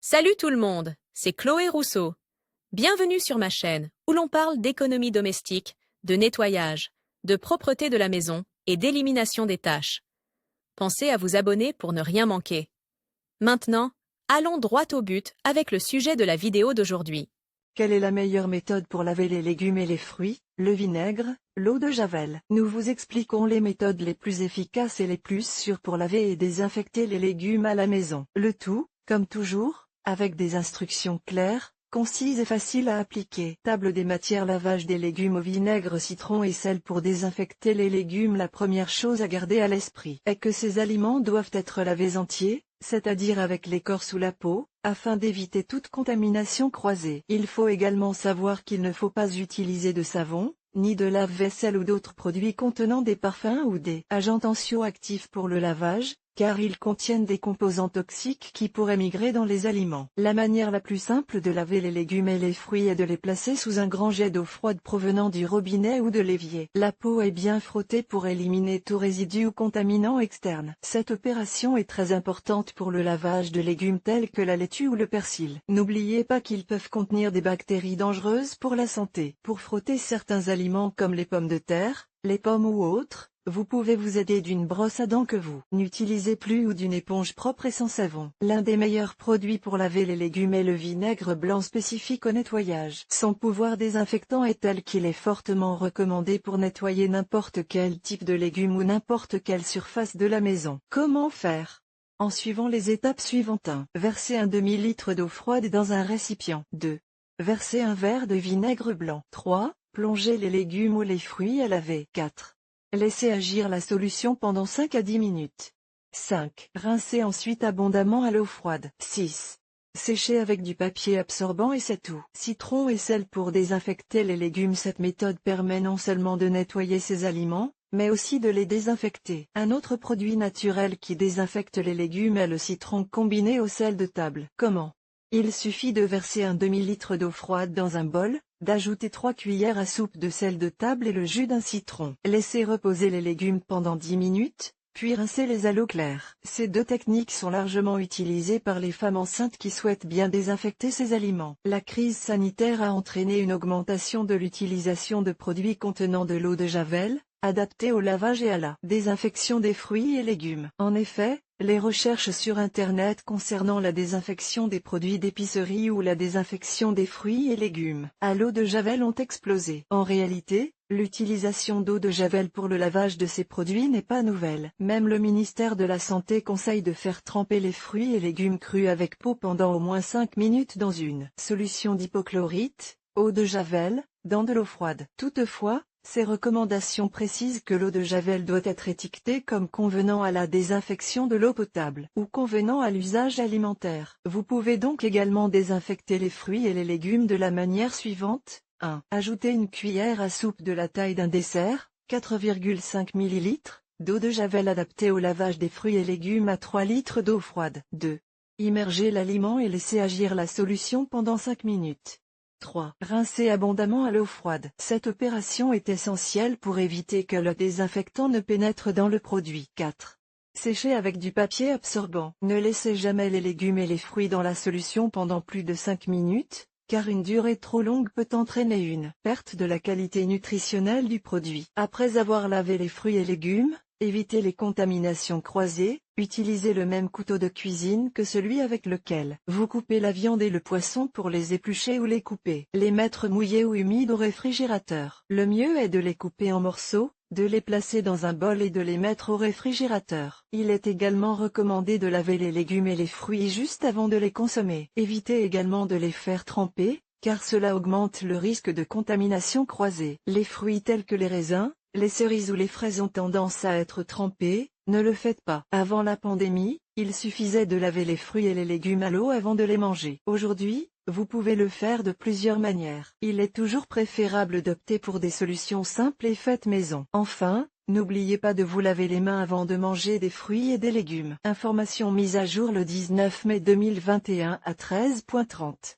Salut tout le monde, c'est Chloé Rousseau. Bienvenue sur ma chaîne où l'on parle d'économie domestique, de nettoyage, de propreté de la maison et d'élimination des tâches. Pensez à vous abonner pour ne rien manquer. Maintenant, allons droit au but avec le sujet de la vidéo d'aujourd'hui. Quelle est la meilleure méthode pour laver les légumes et les fruits? Le vinaigre, l'eau de Javel. Nous vous expliquons les méthodes les plus efficaces et les plus sûres pour laver et désinfecter les légumes à la maison. Le tout, comme toujours, avec des instructions claires, concises et faciles à appliquer. Table des matières: lavage des légumes au vinaigre, citron et sel. Pour désinfecter les légumes, la première chose à garder à l'esprit est que ces aliments doivent être lavés entiers, c'est-à-dire avec l'écorce ou la peau, afin d'éviter toute contamination croisée. Il faut également savoir qu'il ne faut pas utiliser de savon, ni de lave-vaisselle ou d'autres produits contenant des parfums ou des agents tensioactifs pour le lavage, car ils contiennent des composants toxiques qui pourraient migrer dans les aliments. La manière la plus simple de laver les légumes et les fruits est de les placer sous un grand jet d'eau froide provenant du robinet ou de l'évier. La peau est bien frottée pour éliminer tout résidu ou contaminant externe. Cette opération est très importante pour le lavage de légumes tels que la laitue ou le persil. N'oubliez pas qu'ils peuvent contenir des bactéries dangereuses pour la santé. Pour frotter certains aliments comme les pommes de terre, les pommes ou autres, vous pouvez vous aider d'une brosse à dents que vous n'utilisez plus ou d'une éponge propre et sans savon. L'un des meilleurs produits pour laver les légumes est le vinaigre blanc, spécifique au nettoyage. Son pouvoir désinfectant est tel qu'il est fortement recommandé pour nettoyer n'importe quel type de légumes ou n'importe quelle surface de la maison. Comment faire? En suivant les étapes suivantes. 1. Versez un demi-litre d'eau froide dans un récipient. 2. Versez un verre de vinaigre blanc. 3. Plongez les légumes ou les fruits à laver. 4. Laissez agir la solution pendant 5 à 10 minutes. 5. Rincez ensuite abondamment à l'eau froide. 6. Séchez avec du papier absorbant et c'est tout. Citron et sel pour désinfecter les légumes. Cette méthode permet non seulement de nettoyer ces aliments, mais aussi de les désinfecter. Un autre produit naturel qui désinfecte les légumes est le citron combiné au sel de table. Comment? Il suffit de verser un demi-litre d'eau froide dans un bol, d'ajouter 3 cuillères à soupe de sel de table et le jus d'un citron. Laissez reposer les légumes pendant 10 minutes, puis rincez-les à l'eau claire. Ces deux techniques sont largement utilisées par les femmes enceintes qui souhaitent bien désinfecter ces aliments. La crise sanitaire a entraîné une augmentation de l'utilisation de produits contenant de l'eau de Javel, adaptés au lavage et à la désinfection des fruits et légumes. En effet, les recherches sur Internet concernant la désinfection des produits d'épicerie ou la désinfection des fruits et légumes à l'eau de Javel ont explosé. En réalité, l'utilisation d'eau de Javel pour le lavage de ces produits n'est pas nouvelle. Même le ministère de la Santé conseille de faire tremper les fruits et légumes crus avec peau pendant au moins 5 minutes dans une solution d'hypochlorite, eau de Javel, dans de l'eau froide. Toutefois, ces recommandations précisent que l'eau de Javel doit être étiquetée comme convenant à la désinfection de l'eau potable ou convenant à l'usage alimentaire. Vous pouvez donc également désinfecter les fruits et les légumes de la manière suivante. 1. Ajoutez une cuillère à soupe de la taille d'un dessert, 4,5 ml, d'eau de Javel adaptée au lavage des fruits et légumes à 3 litres d'eau froide. 2. Immergez l'aliment et laissez agir la solution pendant 5 minutes. 3. Rincez abondamment à l'eau froide. Cette opération est essentielle pour éviter que le désinfectant ne pénètre dans le produit. 4. Séchez avec du papier absorbant. Ne laissez jamais les légumes et les fruits dans la solution pendant plus de 5 minutes, car une durée trop longue peut entraîner une perte de la qualité nutritionnelle du produit. Après avoir lavé les fruits et légumes, évitez les contaminations croisées. Utilisez le même couteau de cuisine que celui avec lequel vous coupez la viande et le poisson pour les éplucher ou les couper. Les mettre mouillés ou humides au réfrigérateur. Le mieux est de les couper en morceaux, de les placer dans un bol et de les mettre au réfrigérateur. Il est également recommandé de laver les légumes et les fruits juste avant de les consommer. Évitez également de les faire tremper, car cela augmente le risque de contamination croisée. Les fruits tels que les raisins, les cerises ou les fraises ont tendance à être trempés. Ne le faites pas. Avant la pandémie, il suffisait de laver les fruits et les légumes à l'eau avant de les manger. Aujourd'hui, vous pouvez le faire de plusieurs manières. Il est toujours préférable d'opter pour des solutions simples et faites maison. Enfin, n'oubliez pas de vous laver les mains avant de manger des fruits et des légumes. Information mise à jour le 19 mai 2021 à 13h30.